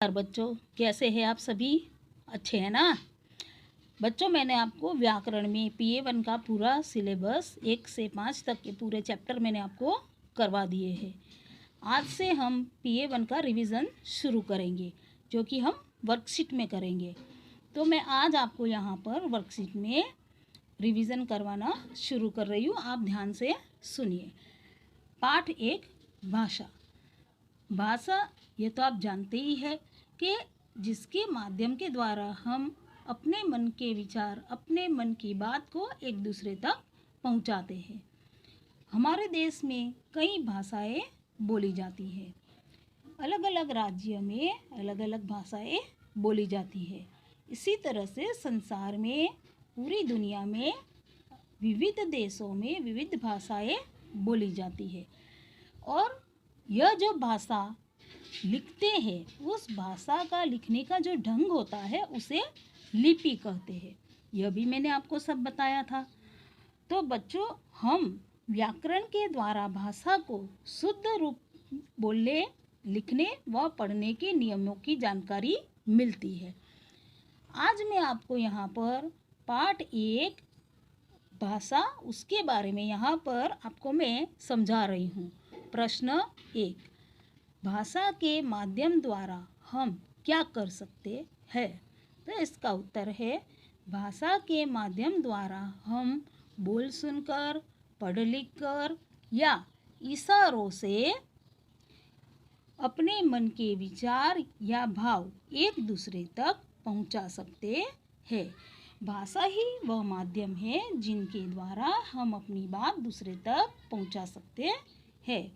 नमस्कार बच्चों, कैसे हैं आप सभी? अच्छे हैं ना बच्चों? मैंने आपको व्याकरण में PA1 का पूरा सिलेबस 1 से 5 तक के पूरे चैप्टर मैंने आपको करवा दिए हैं। आज से हम PA1 का रिवीजन शुरू करेंगे, जो कि हम वर्कशीट में करेंगे। तो मैं आज आपको यहाँ पर वर्कशीट में रिवीजन करवाना शुरू कर रही हूँ। आप ध्यान से सुनिए। पाठ 1, भाषा। भाषा ये तो आप जानते ही है कि जिसके माध्यम के द्वारा हम अपने मन के विचार, अपने मन की बात को एक दूसरे तक पहुंचाते हैं। हमारे देश में कई भाषाएं बोली जाती हैं। अलग अलग राज्य में अलग अलग भाषाएं बोली जाती है। इसी तरह से संसार में, पूरी दुनिया में, विविध देशों में विविध भाषाएं बोली जाती है। और यह जो भाषा लिखते हैं, उस भाषा का लिखने का जो ढंग होता है उसे लिपि कहते हैं। यह भी मैंने आपको सब बताया था। तो बच्चों, हम व्याकरण के द्वारा भाषा को शुद्ध रूप बोलने, लिखने व पढ़ने के नियमों की जानकारी मिलती है। आज मैं आपको यहाँ पर पाठ 1 भाषा, उसके बारे में यहाँ पर आपको मैं समझा रही हूँ। प्रश्न 1, भाषा के माध्यम द्वारा हम क्या कर सकते हैं? तो इसका उत्तर है, भाषा के माध्यम द्वारा हम बोल सुनकर, पढ़ लिख कर या इशारों से अपने मन के विचार या भाव एक दूसरे तक पहुंचा सकते हैं। भाषा ही वह माध्यम है जिनके द्वारा हम अपनी बात दूसरे तक पहुंचा सकते हैं।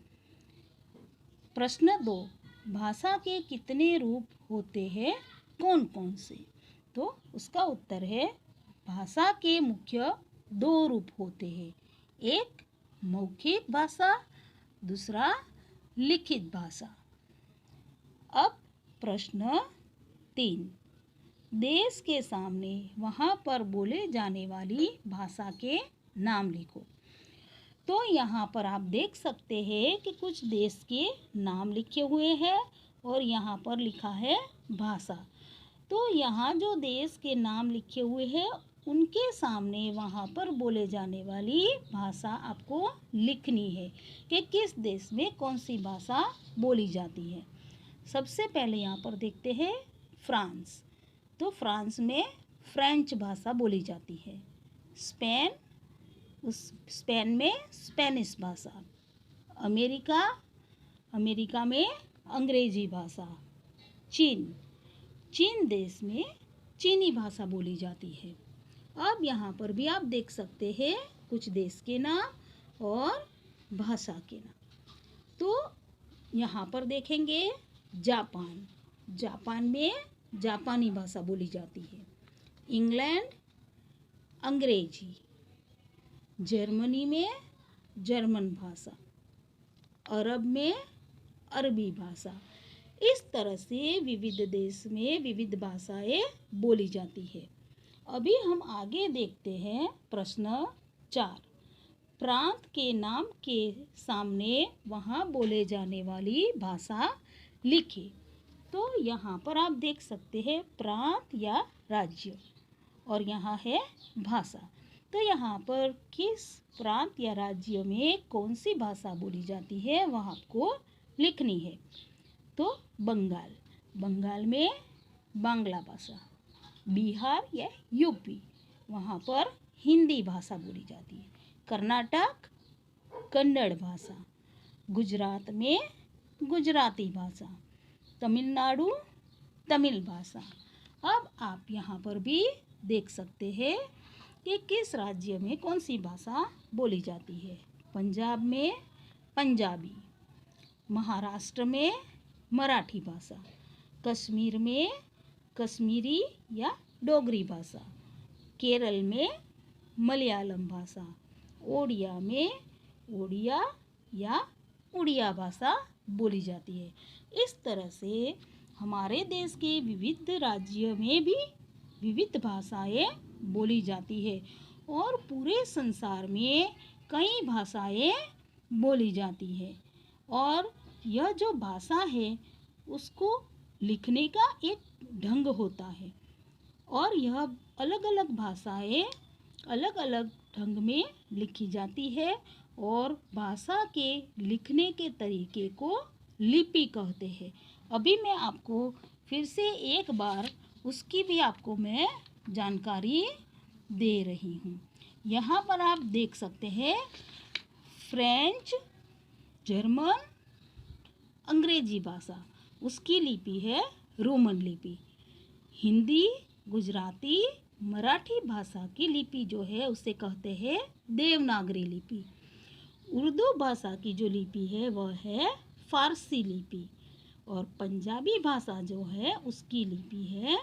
प्रश्न 2, भाषा के कितने रूप होते हैं, कौन कौन से? तो उसका उत्तर है, भाषा के मुख्य 2 रूप होते हैं। एक मौखिक भाषा, दूसरा लिखित भाषा। अब प्रश्न 3, देश के सामने वहाँ पर बोले जाने वाली भाषा के नाम लिखो। तो यहाँ पर आप देख सकते हैं कि कुछ देश के नाम लिखे हुए हैं और यहाँ पर लिखा है भाषा। तो यहाँ जो देश के नाम लिखे हुए हैं, उनके सामने वहाँ पर बोले जाने वाली भाषा आपको लिखनी है कि किस देश में कौन सी भाषा बोली जाती है। सबसे पहले यहाँ पर देखते हैं फ्रांस। तो फ्रांस में फ्रेंच भाषा बोली जाती है। स्पेन, उस स्पेन में स्पेनिश भाषा। अमेरिका में अंग्रेजी भाषा। चीन देश में चीनी भाषा बोली जाती है। अब यहाँ पर भी आप देख सकते हैं कुछ देश के नाम और भाषा के नाम। तो यहाँ पर देखेंगे जापान में जापानी भाषा बोली जाती है। इंग्लैंड अंग्रेजी। जर्मनी में जर्मन भाषा। अरब में अरबी भाषा। इस तरह से विविध देश में विविध भाषाएं बोली जाती है। अभी हम आगे देखते हैं प्रश्न 4, प्रांत के नाम के सामने वहाँ बोले जाने वाली भाषा लिखे। तो यहाँ पर आप देख सकते हैं प्रांत या राज्य, और यहाँ है भाषा। तो यहाँ पर किस प्रांत या राज्य में कौन सी भाषा बोली जाती है वह आपको लिखनी है। तो बंगाल में बांग्ला भाषा। बिहार या यूपी, वहाँ पर हिंदी भाषा बोली जाती है। कर्नाटक कन्नड़ भाषा। गुजरात में गुजराती भाषा। तमिलनाडु तमिल भाषा। अब आप यहाँ पर भी देख सकते हैं कि किस राज्य में कौन सी भाषा बोली जाती है। पंजाब में पंजाबी। महाराष्ट्र में मराठी भाषा। कश्मीर में कश्मीरी या डोगरी भाषा। केरल में मलयालम भाषा। ओडिया में ओडिया या उड़िया भाषा बोली जाती है। इस तरह से हमारे देश के विविध राज्यों में भी विविध भाषाएं बोली जाती है और पूरे संसार में कई भाषाएं बोली जाती है। और यह जो भाषा है उसको लिखने का एक ढंग होता है और यह अलग अलग भाषाएं अलग अलग ढंग में लिखी जाती है और भाषा के लिखने के तरीके को लिपि कहते हैं। अभी मैं आपको फिर से एक बार उसकी भी आपको मैं जानकारी दे रही हूँ। यहाँ पर आप देख सकते हैं फ्रेंच, जर्मन, अंग्रेजी भाषा, उसकी लिपि है रोमन लिपि। हिंदी, गुजराती, मराठी भाषा की लिपि जो है उसे कहते हैं देवनागरी लिपि। उर्दू भाषा की जो लिपि है वह है फारसी लिपि और पंजाबी भाषा जो है उसकी लिपि है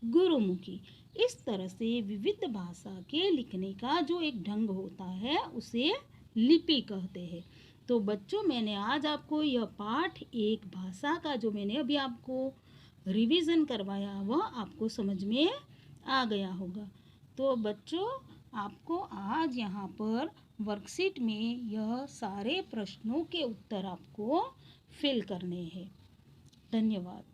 गुरुमुखी। इस तरह से विविध भाषा के लिखने का जो एक ढंग होता है उसे लिपि कहते हैं। तो बच्चों, मैंने आज आपको यह पाठ एक भाषा का जो मैंने अभी आपको रिवीजन करवाया वह आपको समझ में आ गया होगा। तो बच्चों, आपको आज यहाँ पर वर्कशीट में यह सारे प्रश्नों के उत्तर आपको फिल करने हैं। धन्यवाद।